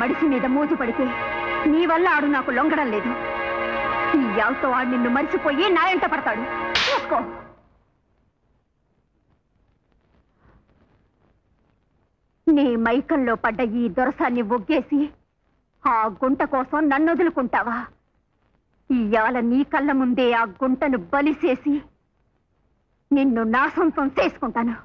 మడిసి మీద మోజు పడితే నీ వల్ల ఆడు నాకు లొంగడం లేదు. ఈ యావతో ఆడు నిన్ను మరిచిపోయి నా ఎంట పడతాడు. చూసుకో. నీ మైకంలో పడ్డ ఈ దొరసాన్ని ఒగ్గేసి ఆ గుంట కోసం నన్ను వదులుకుంటావా? ఇవాళ నీ కళ్ళ ముందే ఆ గుంటను బలిసేసి నిన్ను నా సొంతం చేసుకుంటాను.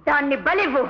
దాన్ని బలివ్వు.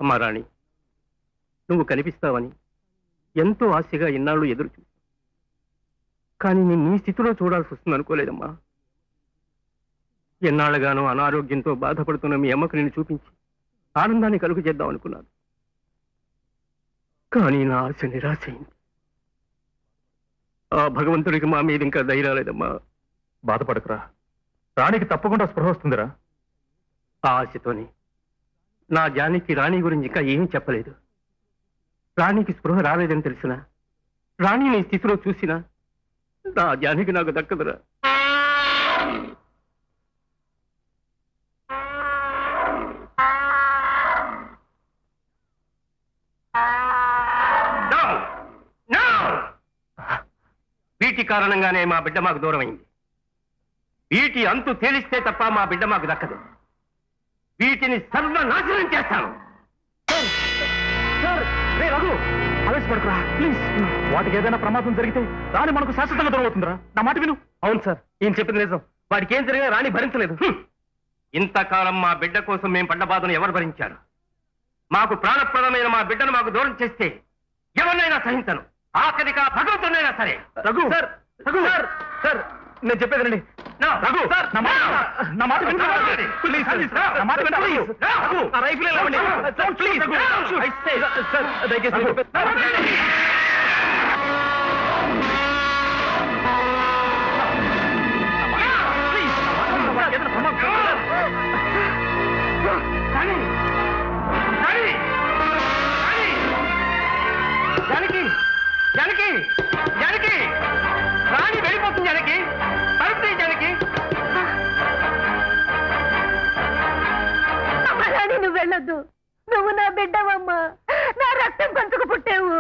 అమ్మా రాణి, నువ్వు కనిపిస్తావని ఎంతో ఆశగా ఇన్నాళ్ళు ఎదురు చూశాను. కానీ నేను నీ స్థితిలో చూడాల్సి వస్తుంది అనుకోలేదమ్మా. ఎన్నాళ్ళగానో అనారోగ్యంతో బాధపడుతున్న మీ అమ్మకు నేను చూపించి ఆనందాన్ని కలుగు చేద్దాం అనుకున్నాను. కానీ నా ఆశ నిరాశ అయింది. ఆ భగవంతుడికి మా మీద ఇంకా ధైర్యం లేదమ్మా. బాధపడకురా, రాణికి తప్పకుండా స్పృహ వస్తుందిరా. ఆ ఆశతోని నా జానికి రాణి గురించి ఇంకా ఏమీ చెప్పలేదు. రాణికి స్పృహ రాలేదని తెలిసిన రాణి నీ స్థితిలో చూసినా నా జానికి నాకు దక్కదురా. వీటి కారణంగానే మా బిడ్డ మాకు దూరం అయింది. వీటి అంతు తేలిస్తే తప్ప మా బిడ్డ మాకు దక్కదు. వీటిని సర్వనాశనం చేస్తాను. రఘు, ఆవేశపడకురా ప్లీజ్. వాటికి ఏదైనా ప్రమాదం జరిగితే రాణి మనకు శాశ్వతంగా దూరం అవుతుందిరా. నా మాట విను. అవును సార్, ఈయన చెప్పింది నిజం. వాడికి ఏం జరిగినా రాణి భరించలేదు. ఇంతకాలం మా బిడ్డ కోసం మేము పడ్డ బాధను ఎవరు భరించారు? మాకు ప్రాణప్రదమైన మా బిడ్డను మాకు దూరం చేస్తే ఎవరినైనా సహించను. ఆఖరిగా భగవంతునైనా సరే. Raghu sir, Raghu sir, sir నేను చెప్పేదండి. రఘు సార్, నా మాట విను. ప్లీజ్ నా మాట విను. రఘు, ఆ రైఫిల్ ఎలా ఉంది? ప్లీజ్ సార్, దయచేసి జానకి, జానకి, జానకి, రాణి వెళ్ళిపోతుంది. జానకి, పరుపుతాయి. జానకి, రాణి నువ్వు వెళ్ళొద్దు. నువ్వు నా బిడ్డవమ్మా. నా రక్తం పంచుకు పుట్టావు.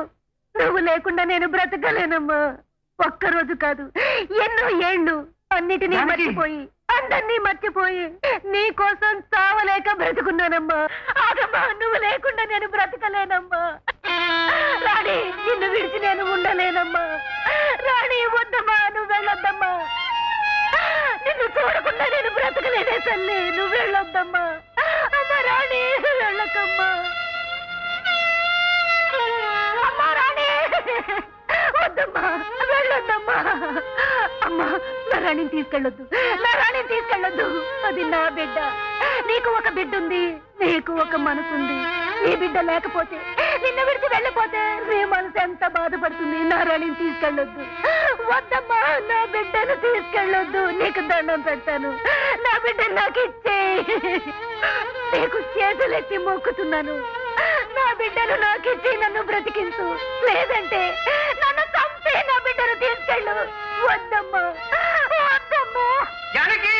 నువ్వు లేకుండా నేను బ్రతకలేనమ్మా. ఒక్కరోజు కాదు, ఎన్నో ఏళ్ళు అన్నిటినీ మర్చిపోయి, అందరినీ మర్చిపోయి నీ కోసం చావలేక బ్రతుకున్నానమ్మా. ఆగమ్మా, నువ్వు లేకుండా నేను బ్రతకలేనమ్మా. రాణి, నిన్ను విడిచి నేను ఉండలేనమ్మా. రాణి, వద్దమ్మా, నువ్వు వెళ్ళొద్దమ్మా. నిన్ను చూడకుండా నేను బ్రతకలేనే తల్లి. నువ్వు వెళ్ళొద్దమ్మా. అమ్మా రాణి, వెళ్ళకమ్మా. అమ్మా రాణి, వద్దమ్మా, వెళ్ళొద్దమ్మా. అమ్మా, నా రాణిని తీసుకెళ్ళొద్దు. నా రాణిని తీసుకెళ్ళొద్దు. అది నా బిడ్డ. నీకు ఒక బిడ్డ ఉంది, నీకు ఒక మనసు ఉంది. నీ బిడ్డ లేకపోతే, నిన్ను విడిచి వెళ్ళిపోతే నీ మనసు ఎంత బాధపడుతుంది. నా రాణిని తీసుకెళ్ళొద్దు. వద్దమ్మా, నా బిడ్డను తీసుకెళ్ళొద్దు. నీకు దండం పెడతాను. నా బిడ్డను నాకు ఇచ్చేయి. నీకు చేతులెత్తి మొక్కుతున్నాను. నా బిడ్డను నాకిచ్చి నన్ను బ్రతికించు. లేదంటే నన్ను చంపి నా బిడ్డను తీసుకెళ్ళు. వద్దమ్మా, వద్దమ్మా. జానకి,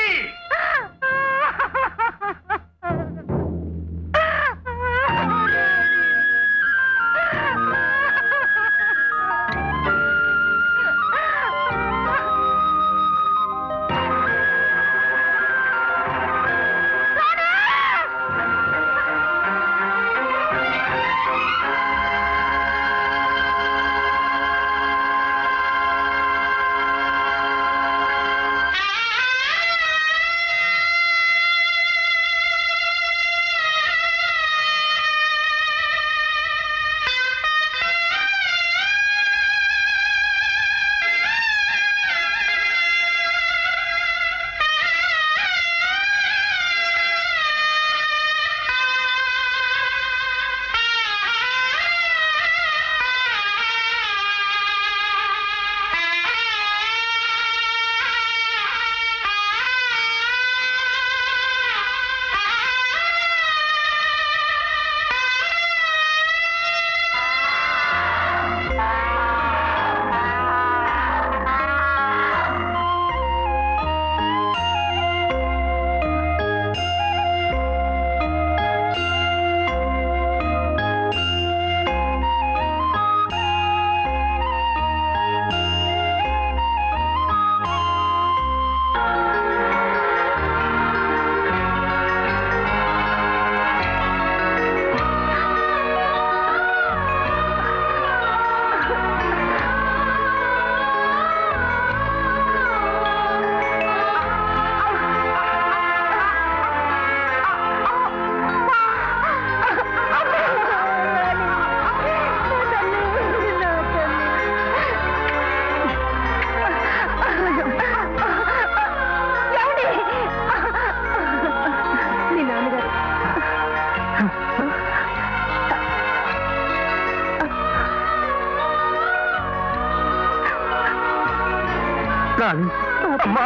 రాణి అమ్మా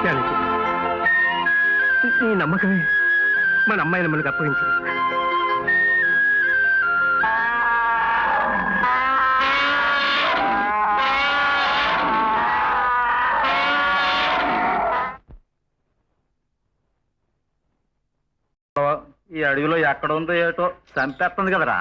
జానకి, నీ నమ్మకమే మన అమ్మాయిని మనకు అప్పగించింది. ఈ అడవిలో ఎక్కడ ఉందో ఏటో చంపేస్తుంది కదరా.